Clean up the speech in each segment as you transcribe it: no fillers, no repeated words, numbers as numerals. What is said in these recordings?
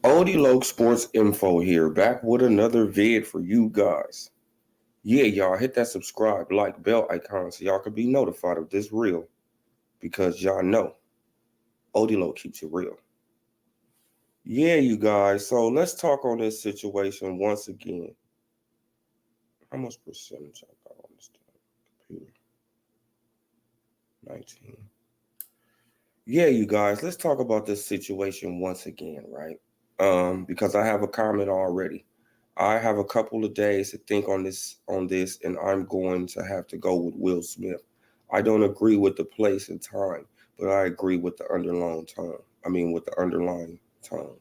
OdeeLoccSportsInfo here, back with another vid for you guys. Yeah, y'all hit that subscribe, like, bell icon so y'all can be notified of this reel because y'all know OdeeLoc keeps it real. Yeah, you guys, so let's talk on this situation once again. How much percentage I got on this computer? 19. Yeah, you guys, let's talk about this situation once again, right? Because I have a comment already. I have a couple of days to think on this, and I'm going to have to go with Will Smith. I don't agree with the place and time, but I agree with the underlying tone. With the underlying tone.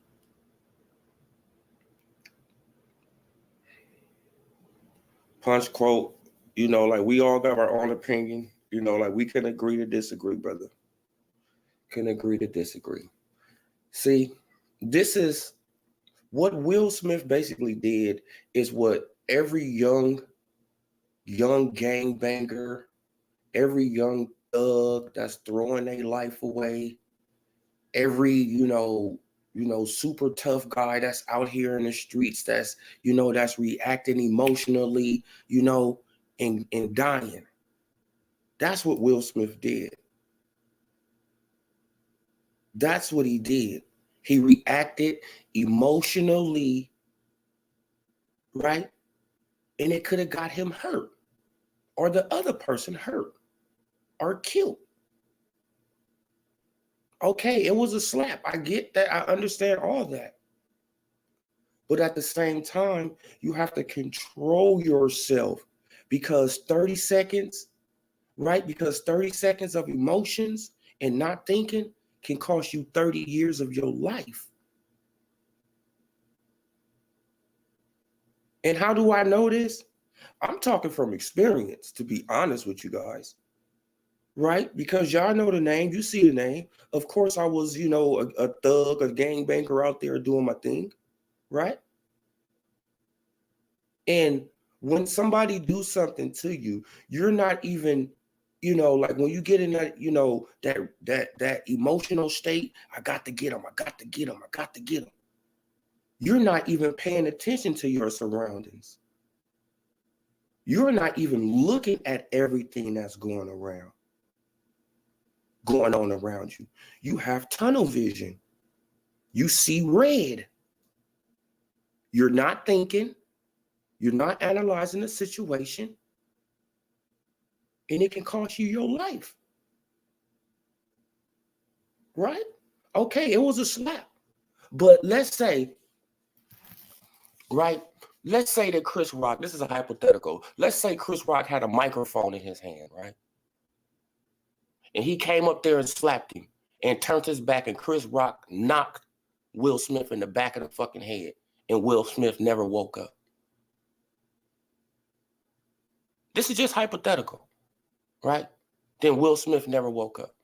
Punch quote, like we all got our own opinion. Like we can agree to disagree, brother. Can agree to disagree. See, this is what Will Smith basically did is what every young gangbanger, every young thug that's throwing their life away, every super tough guy that's out here in the streets that's reacting emotionally, and dying. That's what Will Smith did. That's what he did. He reacted emotionally, right? And it could have got him hurt or the other person hurt or killed. Okay, it was a slap. I get that. I understand all that. But at the same time, you have to control yourself because 30 seconds, right? Because 30 seconds of emotions and not thinking can cost you 30 years of your life. And how do I know this? I'm talking from experience, to be honest with you guys. Right? Because y'all know the name, you see the name. Of course, I was, a thug, a gangbanger out there doing my thing, right? And when somebody do something to you, you're not even, like when you get in that, that emotional state, I got to get him, I got to get him, I got to get him. You're not even paying attention to your surroundings. You're not even looking at everything that's going on around you. You have tunnel vision. You see red. You're not thinking. You're not analyzing the situation. And it can cost you your life. Right? Okay, it was a slap. But let's say, right? Let's say that Chris Rock, this is a hypothetical. Let's say Chris Rock had a microphone in his hand, right? And he came up there and slapped him and turned his back, and Chris Rock knocked Will Smith in the back of the fucking head, and Will Smith never woke up. This is just hypothetical, right? Then Will Smith never woke up.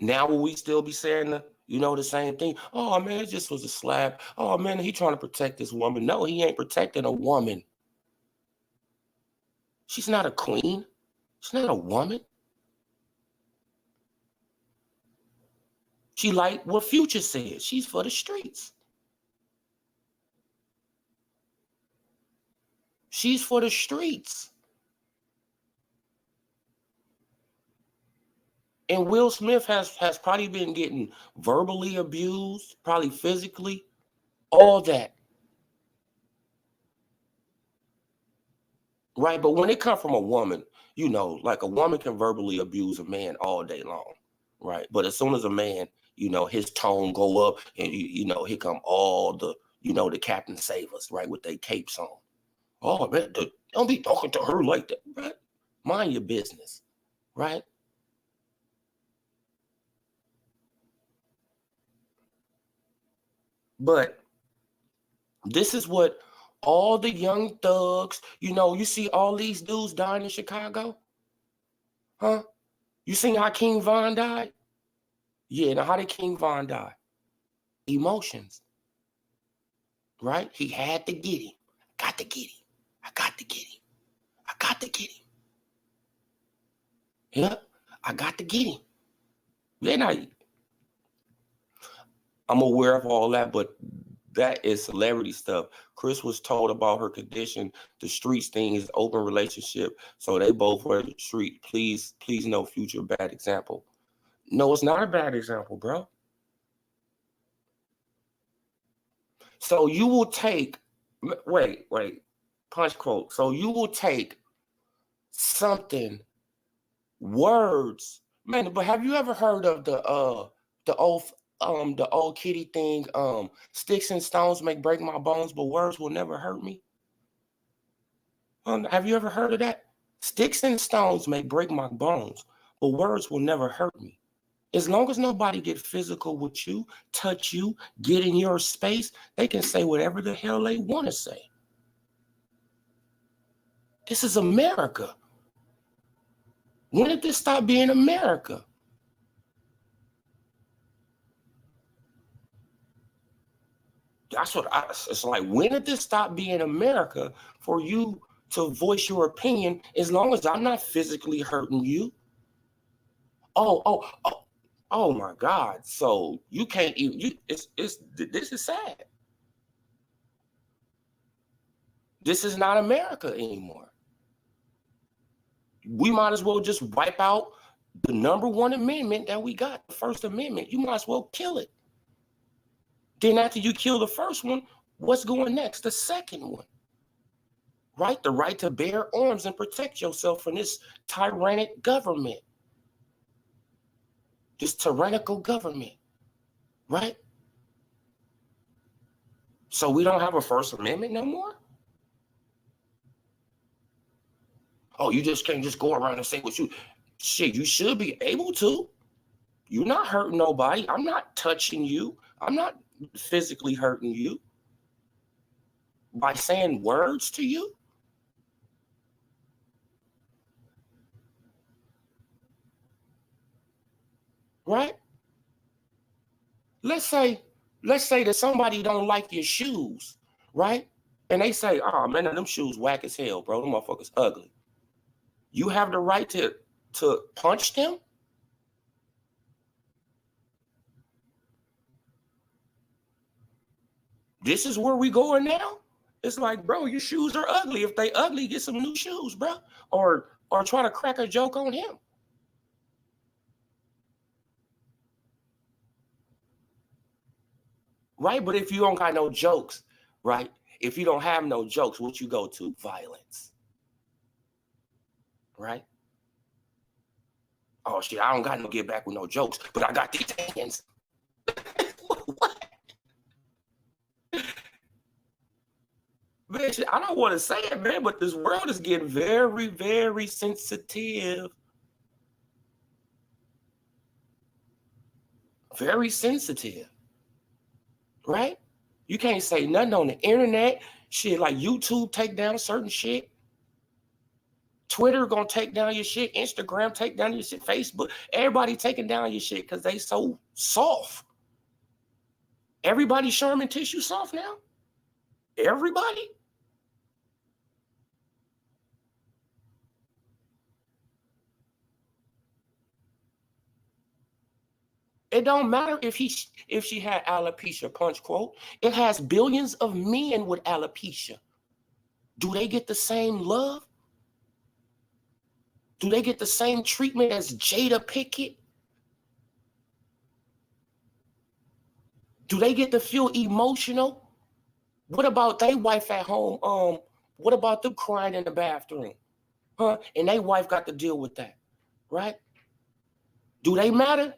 Now will we still be saying the same thing? Oh man, it just was a slap. Oh man, he trying to protect this woman. No, he ain't protecting a woman. She's not a queen. She's not a woman. She like what Future said. She's for the streets. She's for the streets. And Will Smith has probably been getting verbally abused, probably physically, all that. Right? But when it comes from a woman, like a woman can verbally abuse a man all day long. Right? But as soon as a man, his tone go up and, here come all the, the Captain Savers, right? With their capes on. Oh, man, don't be talking to her like that, right? Mind your business, right? But this is what all the young thugs, you see all these dudes dying in Chicago? Huh? You seen how King Von died? Yeah, now how did King Von die? Emotions. Right? He had to get him. Got to get him. I got to get him. I got to get him. Yeah, I got to get him. Then I'm aware of all that, but that is celebrity stuff. Chris was told about her condition. The streets thing is open relationship. So they both were the street. Please no Future bad example. No, it's not a bad example, bro. So you will take, wait, punch quote. So you will take something, words, man. But have you ever heard of the old kitty thing? Sticks and stones may break my bones, but words will never hurt me. Have you ever heard of that? Sticks and stones may break my bones, but words will never hurt me. As long as nobody get physical with you, touch you, get in your space, they can say whatever the hell they want to say. This is America. When did this stop being America? That's what it's like. When did this stop being America for you to voice your opinion as long as I'm not physically hurting you? Oh my God. So you can't even, this is sad. This is not America anymore. We might as well just wipe out the #1 amendment that we got, the First Amendment. You might as well kill it. Then after you kill the first one, what's going next? The second one, right? The right to bear arms and protect yourself from this tyrannic government, this tyrannical government, right? So we don't have a First Amendment no more? Oh, you just can't just go around and say what you, shit, you should be able to. You're not hurting nobody. I'm not touching you. I'm not physically hurting you by saying words to you. Right? Let's say that somebody don't like your shoes, right? And they say, oh man, them shoes whack as hell, bro. Them motherfuckers ugly. You have the right to punch them? This is where we going now? It's like, bro, your shoes are ugly. If they ugly, get some new shoes, bro. Or try to crack a joke on him. Right? But if you don't got no jokes, right? If you don't have no jokes, what you go to? Violence. Right? Oh shit, I don't got no get back with no jokes, but I got these hands. What? Man, shit, I don't want to say it, man, but this world is getting very, very sensitive. Very sensitive. Right? You can't say nothing on the internet. Shit, like YouTube take down certain shit. Twitter gonna take down your shit. Instagram take down your shit. Facebook, everybody taking down your shit because they so soft. Everybody Sherman tissue soft now? Everybody? It don't matter if she had alopecia, punch quote. It has billions of men with alopecia. Do they get the same love? Do they get the same treatment as Jada Pickett? Do they get to feel emotional? What about they wife at home? What about them crying in the bathroom? Huh? And they wife got to deal with that, right? Do they matter?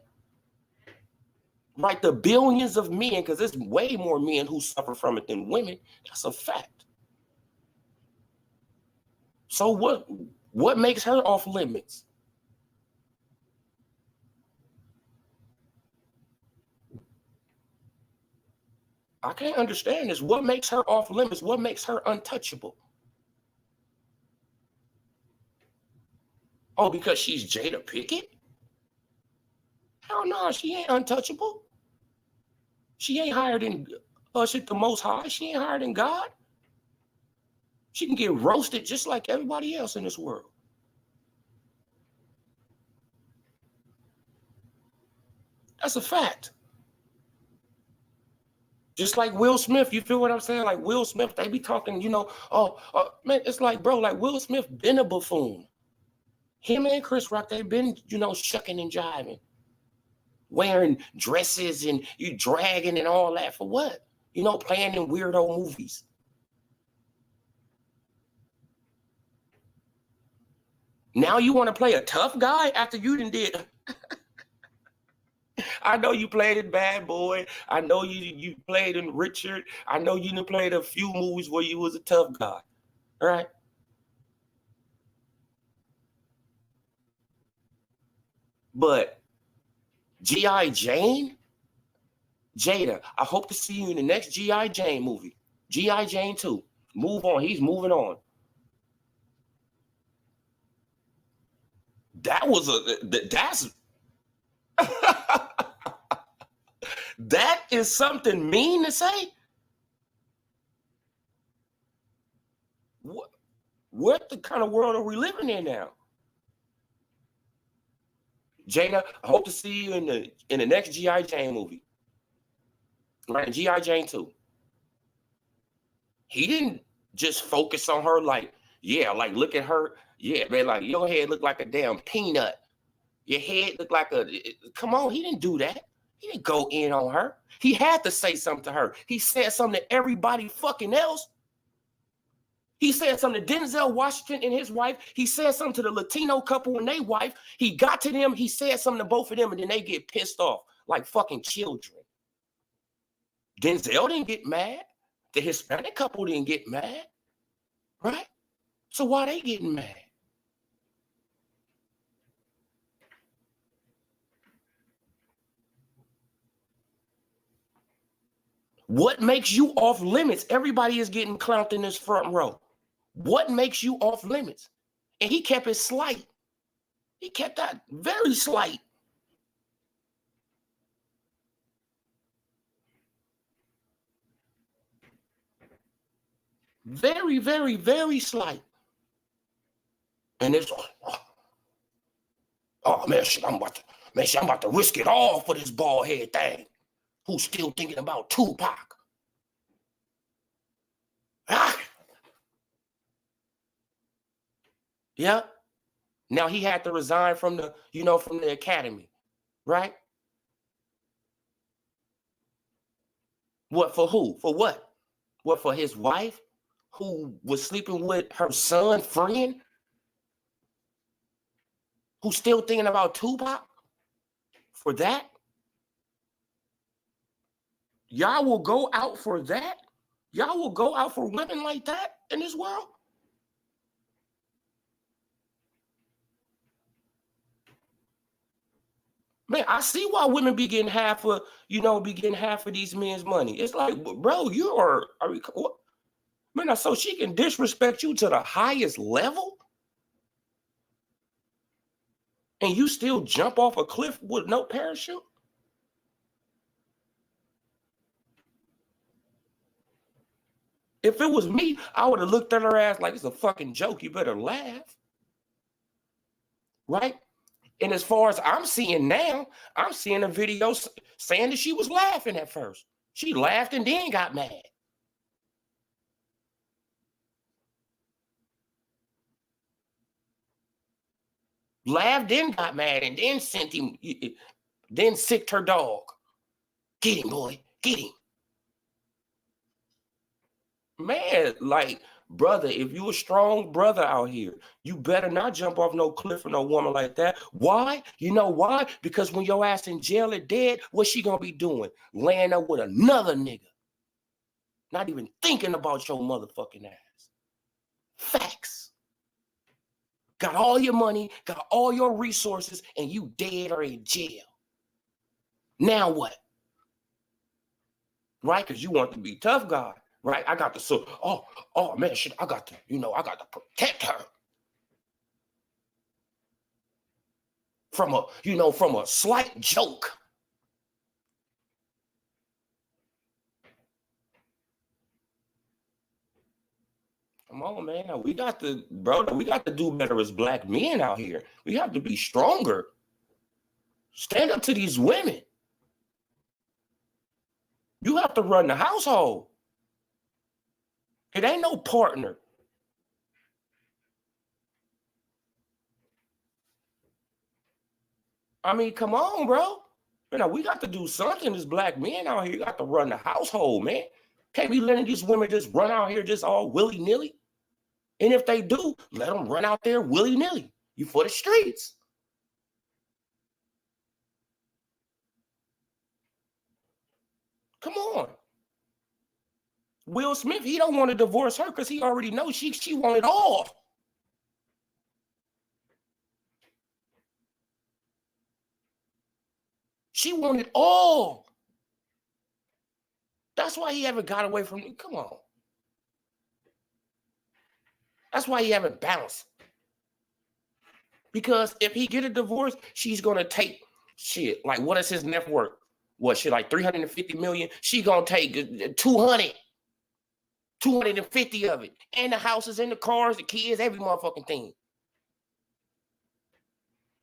Right, the billions of men, because there's way more men who suffer from it than women. That's a fact. So what makes her off limits? I can't understand this. What makes her off limits? What makes her untouchable? Oh, because she's Jada Pickett? Hell no, she ain't untouchable. She ain't higher than shit the Most High. She ain't higher than God. She can get roasted just like everybody else in this world. That's a fact. Just like Will Smith, you feel what I'm saying? Like Will Smith, they be talking, man, it's like, bro, like Will Smith been a buffoon. Him and Chris Rock, they've been, shucking and jiving, wearing dresses and you dragging and all that for what? Playing in weirdo movies. Now you want to play a tough guy after you done did. I know you played in Bad Boy. I know you played in Richard. I know you done played a few movies where you was a tough guy. All right. But G.I. Jane? Jada, I hope to see you in the next G.I. Jane movie. G.I. Jane 2. Move on. He's moving on. That's that is something mean to say. What the kind of world are we living in now? Jada, I hope to see you in the next G.I. Jane movie. Right, G.I. Jane 2. He didn't just focus on her like, yeah, like look at her. Yeah, man, like your head looked like a damn peanut. Your head looked like come on, he didn't do that. He didn't go in on her. He had to say something to her. He said something to everybody fucking else. He said something to Denzel Washington and his wife. He said something to the Latino couple and their wife. He got to them. He said something to both of them, and then they get pissed off like fucking children. Denzel didn't get mad. The Hispanic couple didn't get mad. Right? So why they getting mad? What makes you off limits? Everybody is getting clowned in this front row. What makes you off limits? And he kept it slight. He kept that very slight. Very, very, very slight. And it's, oh man, shit, I'm about to risk it all for this bald head thing. Who's still thinking about Tupac? Ah. Yeah. Now he had to resign from the academy, right? What for who? For what? What for his wife who was sleeping with her son friend? Who's still thinking about Tupac? For that? Y'all will go out for that? Y'all will go out for women like that in this world? Man, I see why women be getting half of these men's money. It's like, bro, what? Man, so she can disrespect you to the highest level? And you still jump off a cliff with no parachute? If it was me, I would have looked at her ass like it's a fucking joke. You better laugh. Right? And as far as I'm seeing now, I'm seeing a video saying that she was laughing at first. She laughed and then got mad. Laughed, then got mad, and then then sicked her dog. Get him, boy. Get him. Man, like, brother, if you a strong brother out here, you better not jump off no cliff for no woman like that. Why? You know why? Because when your ass in jail or dead, what's she gonna be doing? Laying up with another nigga. Not even thinking about your motherfucking ass. Facts. Got all your money, got all your resources, and you dead or in jail. Now what? Right? Because you want to be tough guy. Right? I got to oh man, shit, I got to protect her from a slight joke. Come on, man. We got to do better as black men out here. We have to be stronger. Stand up to these women. You have to run the household. It ain't no partner. I mean, come on, bro. You know, we got to do something as black men out here. You got to run the household, man. Can't be letting these women just run out here just all willy-nilly. And if they do, let them run out there willy-nilly. You for the streets. Come on. Will Smith, he don't want to divorce her because he already knows she want it all. She wanted all. That's why he haven't got away from me. Come on. That's why he haven't bounced. Because if he get a divorce, she's gonna take shit. Like, what is his net worth? What shit, like 350 million? She gonna take 200, 250 of it. And the houses and the cars, the kids, every motherfucking thing.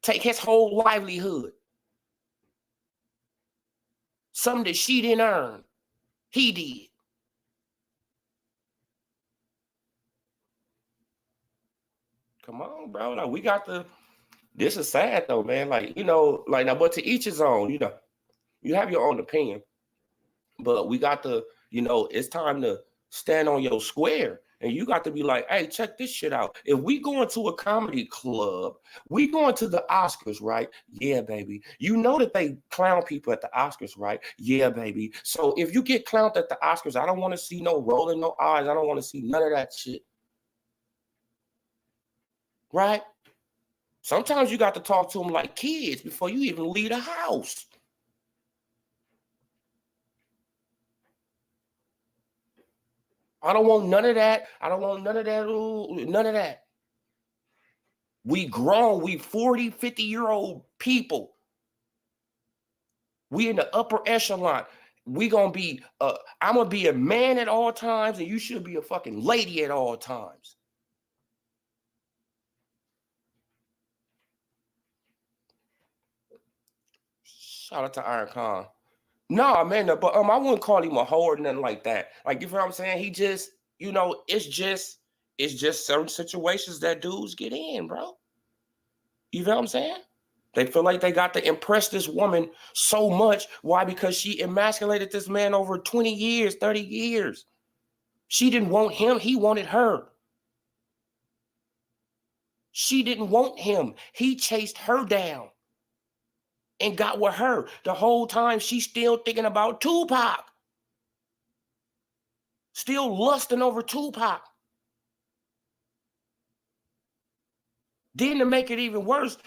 Take his whole livelihood. Something that she didn't earn. He did. Come on, bro. Like, we got to, this is sad though, man. Like, you know, like, now, but to each his own, you know, you have your own opinion, but we got to, you know, it's time to stand on your square. And you got to be like, hey, check this shit out. If we going to a comedy club, we going to the Oscars, right? Yeah, baby. You know that they clown people at the Oscars, right? Yeah, baby. So if you get clowned at the Oscars, I don't want to see no rolling no eyes. I don't want to see none of that shit. Right? Sometimes you got to talk to them like kids before you even leave the house. I don't want none of that. I don't want none of that. Ooh, none of that. We grown. We 40, 50-year-old people. We in the upper echelon. We gonna be, I'm gonna be a man at all times, and you should be a fucking lady at all times. Shout out to Iron Khan. No, man, but I wouldn't call him a whore or nothing like that. Like, you feel what I'm saying? He just, you know, it's just certain situations that dudes get in, bro. You feel what I'm saying? They feel like they got to impress this woman so much. Why? Because she emasculated this man over 20 years, 30 years. She didn't want him. He wanted her. She didn't want him. He chased her down and got with her. The whole time she's still thinking about Tupac. Still lusting over Tupac. Then to make it even worse,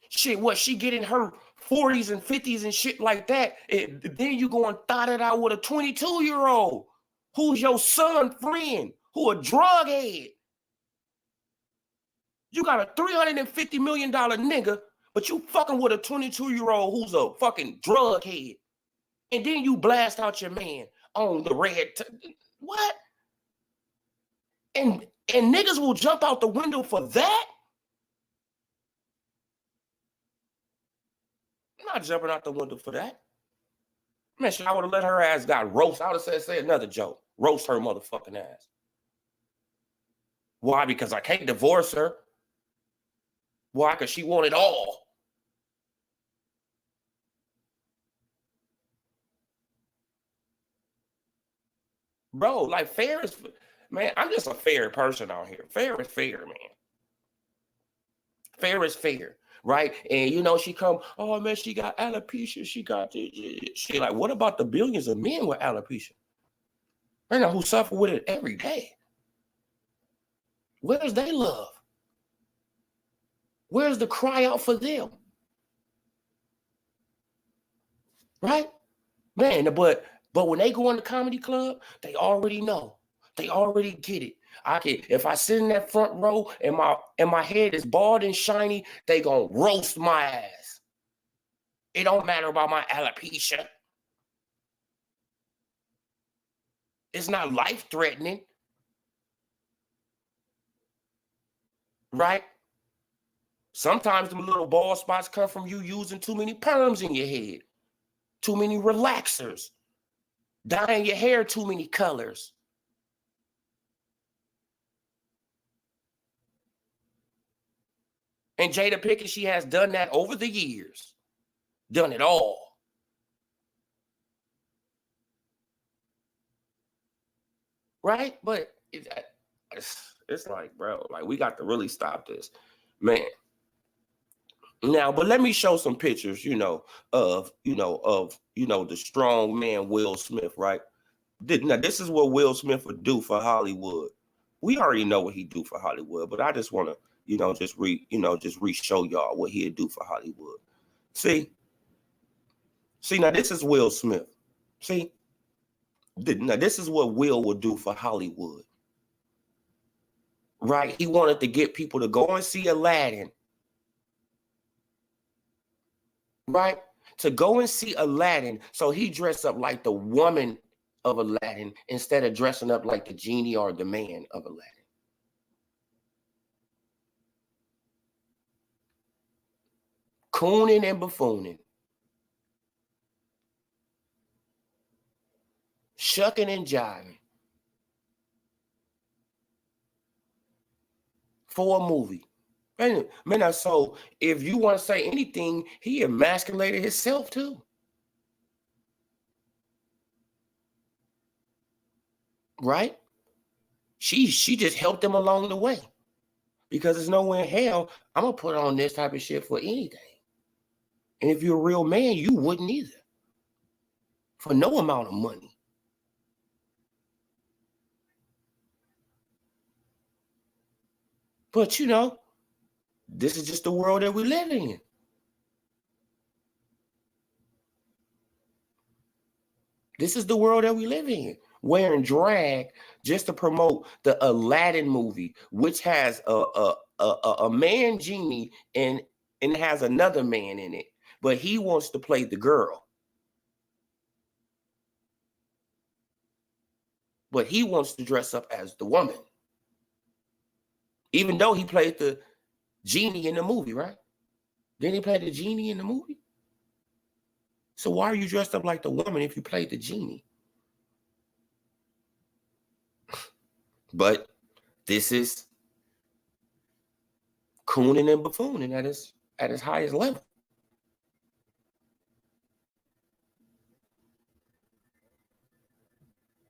shit, what, she get in her 40s and 50s and shit like that. Then you go and thought it out with a 22-year-old who's your son friend, who a drug head. You got a $350 million nigga, but you fucking with a 22-year-old who's a fucking drug head. And then you blast out your man on the red. What? And niggas will jump out the window for that? I'm not jumping out the window for that. Man, I would have let her ass got roast. I would have said another joke. Roast her motherfucking ass. Why? Because I can't divorce her. Why? Because she wanted all. Bro, like, fair is, man, I'm just a fair person out here. Fair is fair, man. Fair is fair, right? And, you know, she come, oh, man, she got alopecia. She got this. She like, what about the billions of men with alopecia? You know, who suffer with it every day? Where's their love? Where's the cry out for them? Right? Man, but when they go in the comedy club, they already know. They already get it. If I sit in that front row and my head is bald and shiny, they gonna roast my ass. It don't matter about my alopecia. It's not life-threatening. Right? Sometimes the little bald spots come from you using too many perms in your head. Too many relaxers. Dyeing your hair too many colors. And Jada Pinkett, she has done that over the years. Done it all. Right? But it's like, bro, like we got to really stop this. Man. Now, but let me show some pictures, of the strong man Will Smith, right? Now, this is what Will Smith would do for Hollywood. We already know what he do for Hollywood, but I just want to, just re-show y'all what he'd do for Hollywood. See, now this is Will Smith. See, now this is what Will would do for Hollywood. Right? He wanted to get people to go and see Aladdin. Right? To go and see Aladdin. So he dressed up like the woman of Aladdin instead of dressing up like the genie or the man of Aladdin. Cooning and buffooning. Shucking and jiving. For a movie. Man, so if you want to say anything, he emasculated himself too. Right? She just helped him along the way. Because there's no way in hell I'm going to put on this type of shit for anything. And if you're a real man, you wouldn't either. For no amount of money. But this is just the world that we live in. This is the world that we live in. Wearing drag just to promote the Aladdin movie, which has a man genie and has another man in it. But he wants to play the girl. But he wants to dress up as the woman. Even though he played the genie in the movie, right? Didn't he play the genie in the movie? So why are you dressed up like the woman if you played the genie? But this is cooning and buffooning at its highest level.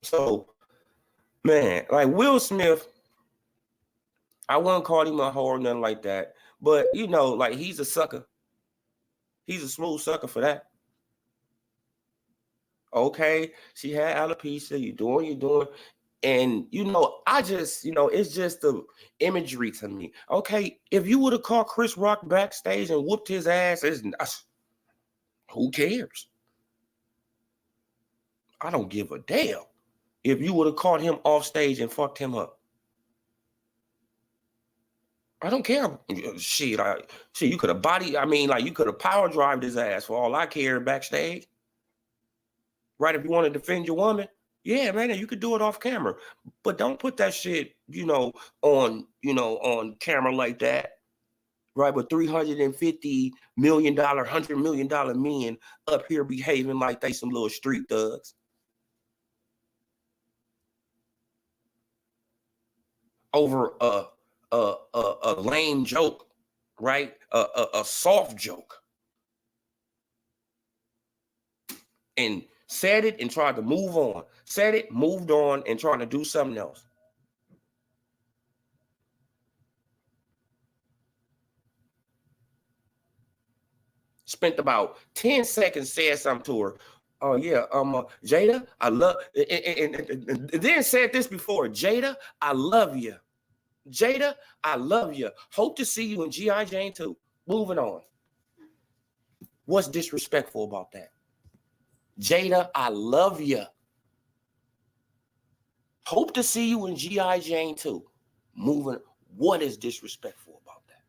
So, man, like Will Smith, I wouldn't call him a whore or nothing like that. But, like he's a sucker. He's a smooth sucker for that. Okay, she had alopecia, you're doing. And, I just, it's just the imagery to me. Okay, if you would have caught Chris Rock backstage and whooped his ass, who cares? I don't give a damn if you would have caught him off stage and fucked him up. I don't care. Shit, you could have you could have power drived his ass for all I care backstage. Right? If you want to defend your woman, yeah, man, you could do it off camera. But don't put that shit, on camera like that. Right? But $350 million, $100 million men up here behaving like they some little street thugs. Over a lame joke, right? A soft joke. And said it and tried to move on. Said it, moved on, and trying to do something else. Spent about 10 seconds, said something to her. Oh, yeah, Jada, I love, and then said this before, Jada, I love you. Jada, I love you. Hope to see you in G.I. Jane 2. Moving on. What's disrespectful about that? Jada, I love you. Hope to see you in G.I. Jane 2. Moving. What is disrespectful about that?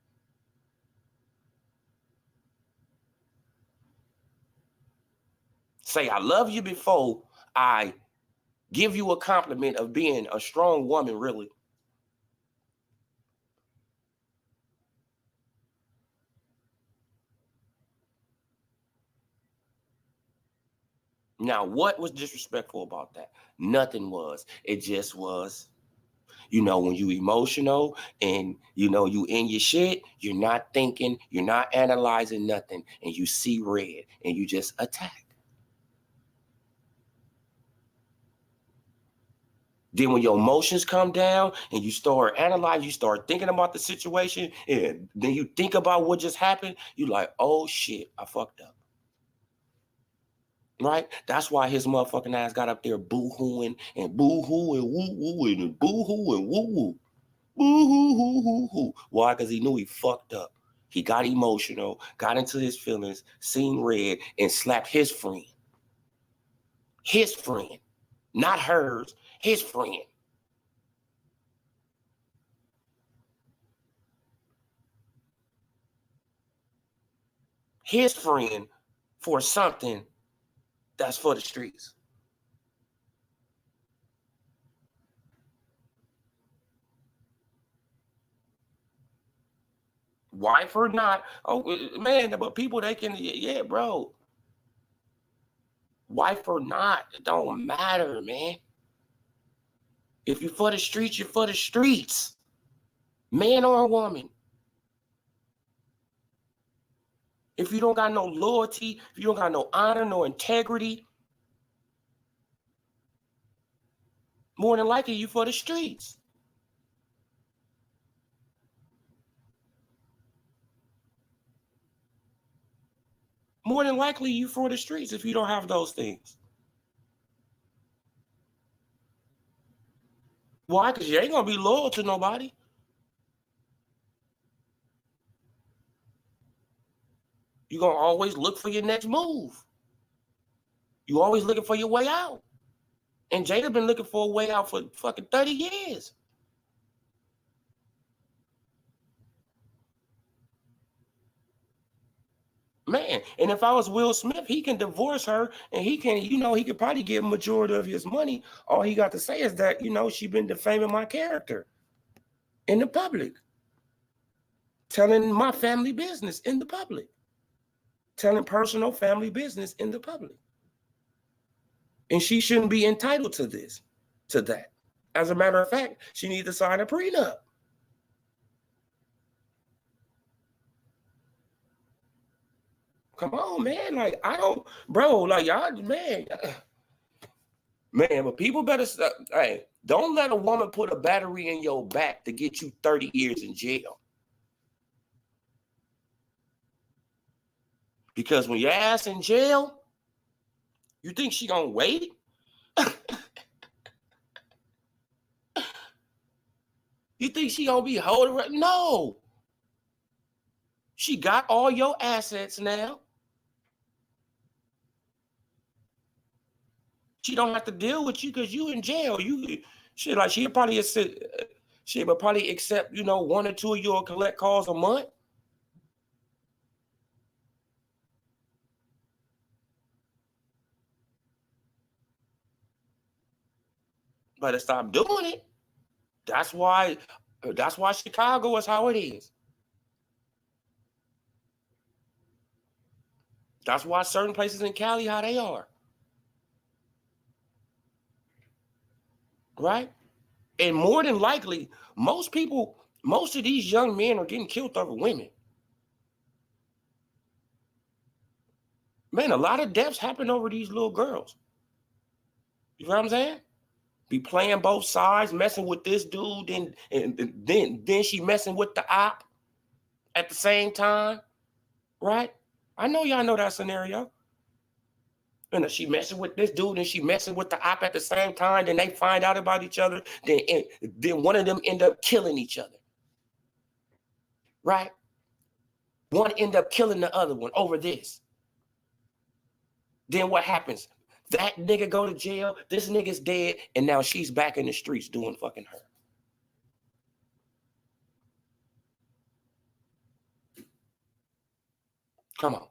Say I love you before I give you a compliment of being a strong woman, really. Now, what was disrespectful about that? Nothing was. It just was, when you emotional and, you in your shit, you're not thinking, you're not analyzing nothing, and you see red and you just attack. Then when your emotions come down and you start analyzing, you start thinking about the situation, and then you think about what just happened, you like, oh shit, I fucked up. Right? That's why his motherfucking ass got up there boo-hooing and boo-hoo and woo-woo and boo-hoo and woo-woo. Boo-hoo-hoo-hoo-hoo. Why? Because he knew he fucked up. He got emotional, got into his feelings, seen red, and slapped his friend. His friend. Not hers, his friend. His friend for something that's for the streets. Wife or not, oh man, but people they can, yeah, bro. Wife or not, it don't matter, man. If you're for the streets, you're for the streets. Man or woman. If you don't got no loyalty, if you don't got no honor, no integrity, more than likely you for the streets. More than likely you for the streets if you don't have those things. Why? Because you ain't gonna be loyal to nobody. You're gonna always look for your next move. You always looking for your way out. And Jada been looking for a way out for fucking 30 years. Man, and if I was Will Smith, he can divorce her and he can, he could probably get a majority of his money. All he got to say is that, she been defaming my character in the public, telling my family business in the public, telling personal family business in the public. And she shouldn't be entitled to that. As a matter of fact, she needs to sign a prenup. Come on, man. Like, I don't, bro, like, y'all, man. Man, but people better, hey, don't let a woman put a battery in your back to get you 30 years in jail. Because when your ass in jail, you think she gonna wait? You think she gonna be holding? No. She got all your assets now. She don't have to deal with you because you in jail. She'll probably accept, 1 or 2 of your collect calls a month. Better stop doing it. That's why Chicago is how it is. That's why certain places in Cali how they are. Right? And more than likely, most of these young men are getting killed over women. Man, a lot of deaths happen over these little girls. You know what I'm saying? Be playing both sides, messing with this dude, and then she messing with the op at the same time, right? I know y'all know that scenario. And she messing with this dude and she messing with the op at the same time. Then they find out about each other. Then one of them end up killing each other, right? One end up killing the other one over this. Then what happens? That nigga go to jail. This nigga's dead, and now she's back in the streets doing fucking her. Come on.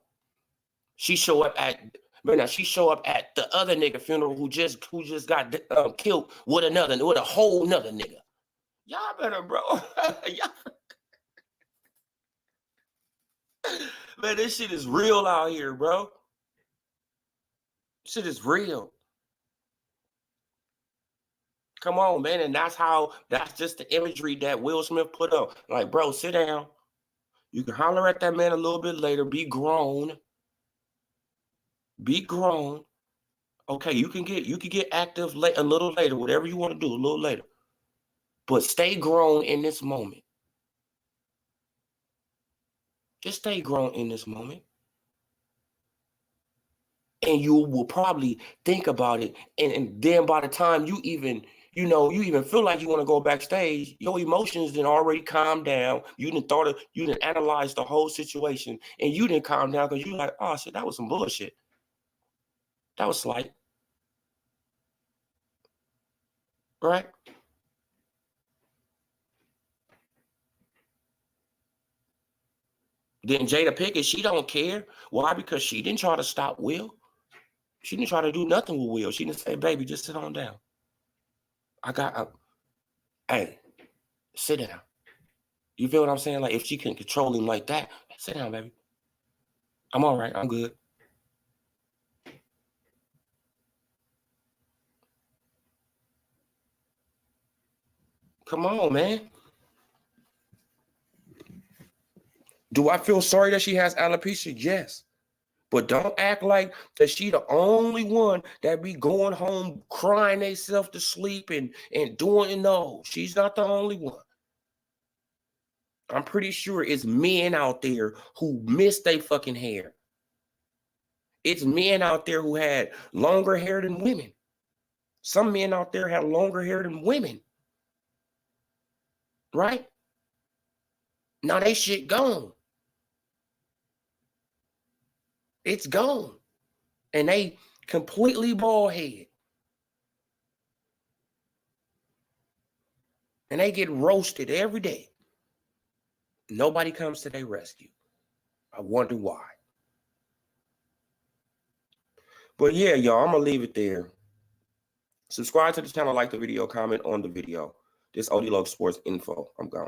She show up at the other nigga funeral who just got killed with a whole nother nigga. Y'all better, bro. Man, this shit is real out here, bro. Shit is real. Come on, man. And that's just the imagery that Will Smith put up. Like, bro, sit down. You can holler at that man a little bit later. Be grown. Be grown. Okay, you can get active a little later, whatever you want to do, a little later. But stay grown in this moment. Just stay grown in this moment. And you will probably think about it. And then by the time you even feel like you want to go backstage, your emotions didn't already calm down. You didn't analyze the whole situation, and you didn't calm down because you're like, oh shit, that was some bullshit. That was slight. Right? Then Jada Pinkett, she don't care. Why? Because she didn't try to stop Will. She didn't try to do nothing with Will. She didn't say, baby, just sit on down. Hey, sit down. You feel what I'm saying? Like, if she can control him like that, sit down, baby. I'm all right. I'm good. Come on, man. Do I feel sorry that she has alopecia? Yes. But don't act like that she the only one that be going home crying themselves to sleep and doing it. No, she's not the only one. I'm pretty sure it's men out there who miss their fucking hair. It's men out there who had longer hair than women. Some men out there had longer hair than women. Right? Now they shit gone. It's gone. And they completely bald head. And they get roasted every day. Nobody comes to their rescue. I wonder why. But yeah, y'all, I'm going to leave it there. Subscribe to the channel, like the video, comment on the video. This OdeeLoccSportsInfo. I'm gone.